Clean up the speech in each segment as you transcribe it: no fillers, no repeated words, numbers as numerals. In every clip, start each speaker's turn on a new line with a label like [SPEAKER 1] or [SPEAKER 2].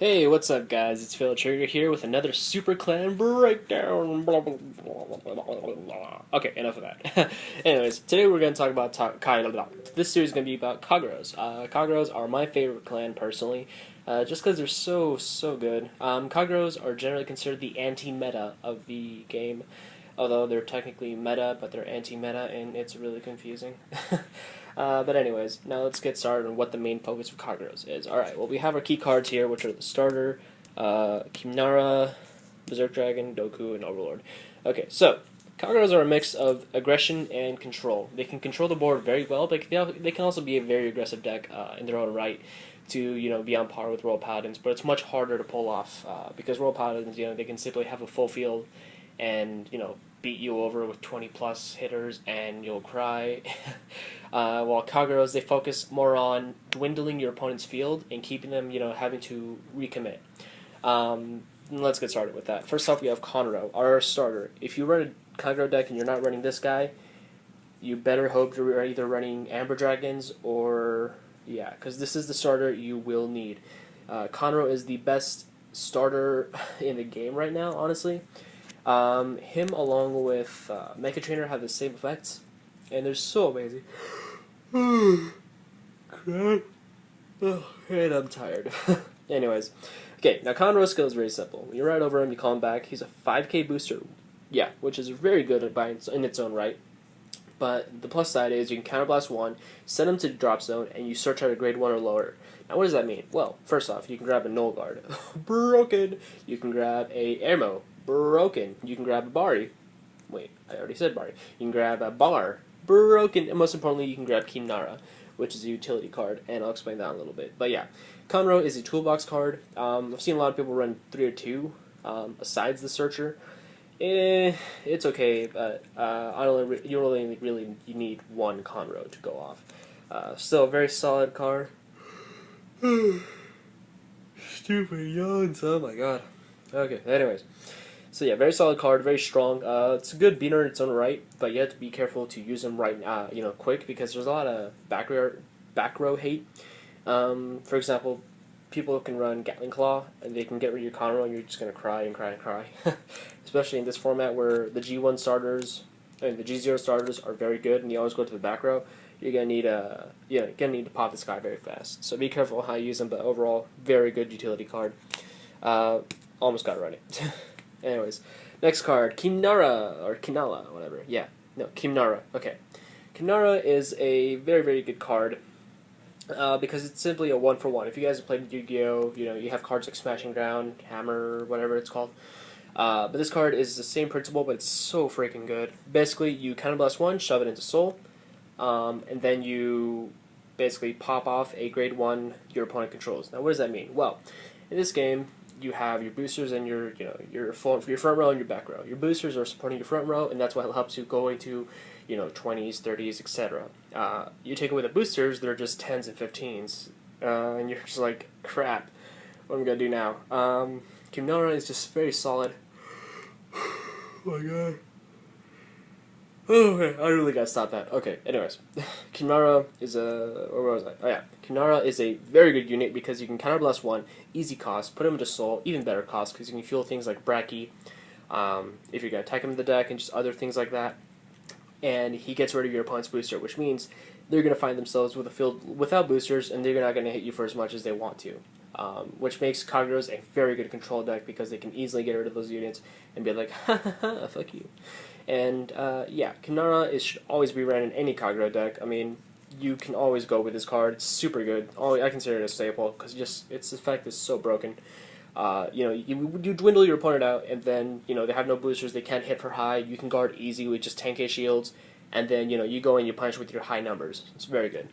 [SPEAKER 1] Hey, what's up, guys? It's Phil Trigger here with another Super Clan breakdown. Blah, blah, blah, blah, blah, blah, blah. Okay, enough of that. Anyways, today we're going to talk about this series is going to be about Kageros. Kageros are my favorite clan personally, just because they're so good. Kageros are generally considered the anti-meta of the game, although they're technically meta, but they're anti-meta, and it's really confusing. But anyways, now let's get started on what the main focus of Kageros is. Alright, well we have our key cards here, which are the starter, Kimnara, Berserk Dragon, Doku, and Overlord. Okay, so, Kageros are a mix of aggression and control. They can control the board very well, but they can also be a very aggressive deck in their own right to, be on par with Royal Paladins, but it's much harder to pull off, because Royal Paladins, they can simply have a full field and, beat you over with 20 plus hitters and you'll cry. While Kageros, they focus more on dwindling your opponent's field and keeping them, having to recommit. Let's get started with that. First off, we have Conro, our starter. If you run a Kagero deck and you're not running this guy, you better hope you're either running Amber Dragons or, yeah, because this is the starter you will need. Conro is the best starter in the game right now, honestly. Him along with Mecha Trainer have the same effects, and they're so amazing. Crap. Oh, and I'm tired. Anyways, okay, now Conroe's skill is very simple. When you ride over him, you call him back. He's a 5k booster, yeah, which is very good in its own right. But the plus side is you can counterblast one, send him to the drop zone, and you search out a grade 1 or lower. Now what does that mean? Well, first off, you can grab a Null Guard. Broken! You can grab a Airmo. Broken. You can grab a Bari. Wait, I already said Bari. You can grab a Bar. Broken. And most importantly, you can grab Kimnara, which is a utility card, and I'll explain that in a little bit. But yeah, Conro is a toolbox card. I've seen a lot of people run 3 or 2, besides the Searcher. It's okay, but you need one Conro to go off. Still a very solid card. Stupid yawns, oh my god. Okay, anyways. So yeah, very solid card, very strong. It's a good beater in its own right, but you have to be careful to use them right, quick, because there's a lot of back row hate. For example, people can run Gatling Claw, and they can get rid of your Conro, and you're just going to cry and cry and cry. Especially in this format where the G1 starters and the G0 starters are very good, and you always go to the back row. You're going to need to pop this guy very fast. So be careful how you use him, but overall, very good utility card. Almost got it right. Anyways, next card, Kimnara, or Kinala, whatever. Yeah, no, Kimnara. Okay. Kimnara is a very, very good card. Because it's simply a 1-for-1. If you guys have played Yu-Gi-Oh, you have cards like Smashing Ground, Hammer, whatever it's called. But this card is the same principle, but it's so freaking good. Basically, you counterblast one, shove it into Soul, and then you basically pop off a grade 1 your opponent controls. Now, what does that mean? Well, in this game, you have your boosters and your front row and your back row. Your boosters are supporting your front row, and that's what helps you go into 20s, 30s, etc. You take away the boosters, they're just 10s and 15s, and you're just like, crap, what am I going to do now? Kimnara is just very solid. Oh my god. Oh, okay, I really gotta stop that. Okay, anyways. Kimnara is where was I? Oh yeah. Kimnara is a very good unit because you can counterblast one, easy cost, put him into Soul, even better cost because you can fuel things like Bracky, if you're gonna attack him in the deck, and just other things like that. And he gets rid of your opponent's booster, which means they're going to find themselves with a field without boosters, and they're not going to hit you for as much as they want to. Which makes Kageros a very good control deck because they can easily get rid of those units and be like, ha ha ha, fuck you. And yeah, Kimnara should always be ran in any Kagero deck. I mean, you can always go with this card. It's super good. I consider it a staple because its effect is so broken. You dwindle your opponent out, and then, they have no boosters, they can't hit for high, you can guard easy with just 10k shields, and then, you go and you punch with your high numbers. It's very good.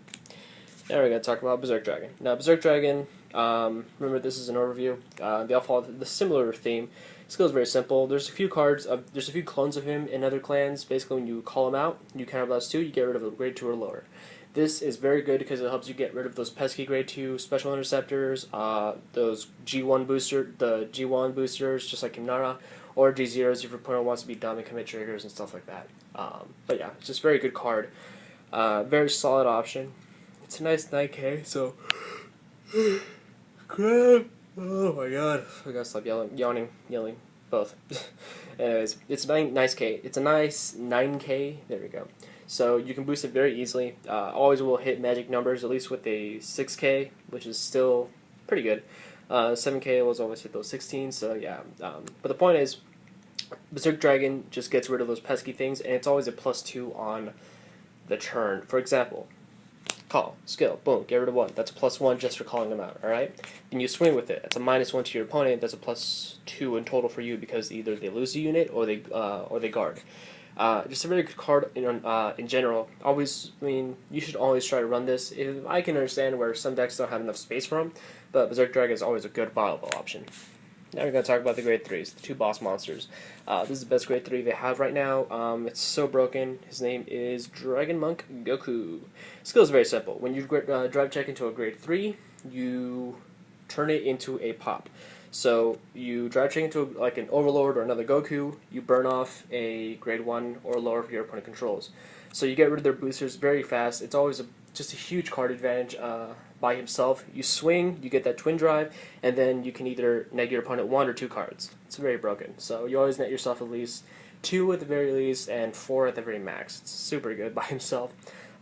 [SPEAKER 1] Now we're going to talk about Berserk Dragon. Now, Berserk Dragon, remember this is an overview, they all follow the similar theme. Skill is very simple. There's a few clones of him in other clans. Basically, when you call him out, you counterblast 2, you get rid of a grade 2 or lower. This is very good because it helps you get rid of those pesky grade 2 special interceptors, those G1 boosters, just like Kimnara, or G0s if your opponent wants to be dumb and commit triggers and stuff like that. But yeah, it's just a very good card. Very solid option. It's a nice 9k, so crap. Oh my god, I gotta stop yelling, both. Anyways, it's a nice K. It's a nice 9K. There we go. So you can boost it very easily. Always will hit magic numbers, at least with a 6K, which is still pretty good. 7K was always hit those 16. So yeah. But the point is, Berserk Dragon just gets rid of those pesky things, and it's always a +2 on the turn. For example, call, skill, boom, get rid of 1. That's a +1 just for calling them out, alright? Then you swing with it. That's a -1 to your opponent. That's a +2 in total for you because either they lose a unit or they guard. Just a very good card in general. Always, I mean, you should always try to run this. I can understand where some decks don't have enough space for them, but Berserk Dragon is always a good, viable option. Now we're going to talk about the grade 3s, the 2 boss monsters. This is the best grade 3 they have right now. It's so broken. His name is Dragon Monk Goku. Skill is very simple. When you drive check into a grade 3, you turn it into a pop. So you drive check into like an Overlord or another Goku, you burn off a grade 1 or lower for your opponent controls. So you get rid of their boosters very fast. It's always just a huge card advantage by himself. You swing, you get that twin drive, and then you can either neg your opponent 1 or 2 cards. It's very broken. So you always net yourself at least 2 at the very least and 4 at the very max. It's super good by himself.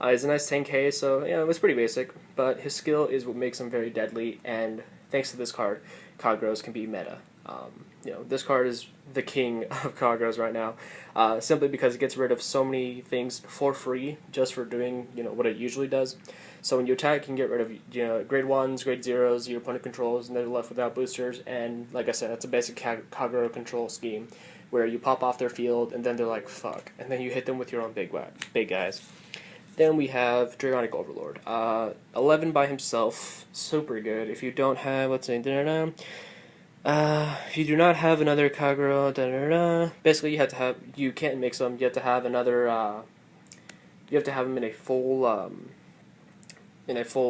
[SPEAKER 1] He's a nice 10K, so yeah, it was pretty basic, but his skill is what makes him very deadly, and thanks to this card, Kageros can be meta. This card is the king of Kageros right now, simply because it gets rid of so many things for free just for doing what it usually does. So when you attack, you can get rid of grade 1s, grade 0s, your opponent controls, and they're left without boosters. And like I said, that's a basic Kagero control scheme where you pop off their field and then they're like fuck, and then you hit them with your own big guys. Then we have Draconic Overlord. 11 by himself, super good. If you don't have, let's say, if you do not have another Kagero, basically you can't mix them. You have to have another. You have to have them in a full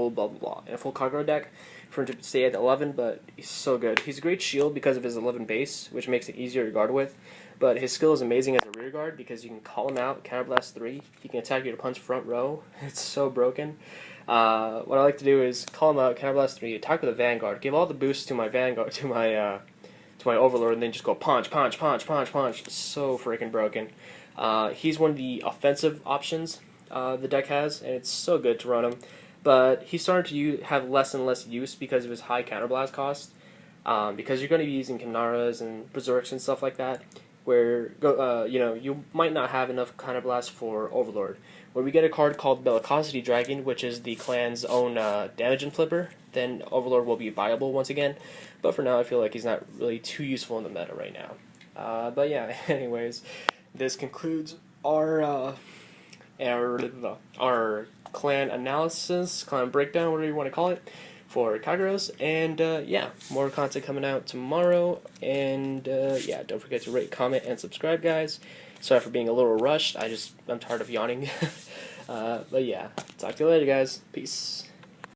[SPEAKER 1] blah blah blah, in a full Kagero deck for him to stay at 11. But he's so good. He's a great shield because of his 11 base, which makes it easier to guard with. But his skill is amazing as a rear guard because you can call him out, counterblast 3. You can attack your opponent's front row. It's so broken. What I like to do is call him out, counterblast 3, attack with a Vanguard, give all the boosts to my Vanguard, to my Overlord, and then just go punch. It's so freaking broken. He's one of the offensive options the deck has, and it's so good to run him. But he's starting to have less and less use because of his high counterblast cost. Because you're going to be using Kanaras and Berserks and stuff like that, where you might not have enough counterblast for Overlord. When we get a card called Bellicosity Dragon, which is the clan's own damage inflipper, then Overlord will be viable once again. But for now, I feel like he's not really too useful in the meta right now. But yeah, anyways, this concludes our clan analysis, clan breakdown, whatever you want to call it, for Kageros. And yeah, more content coming out tomorrow. And yeah, don't forget to rate, comment, and subscribe, guys. Sorry for being a little rushed. I'm tired of yawning. But yeah, talk to you later, guys. Peace.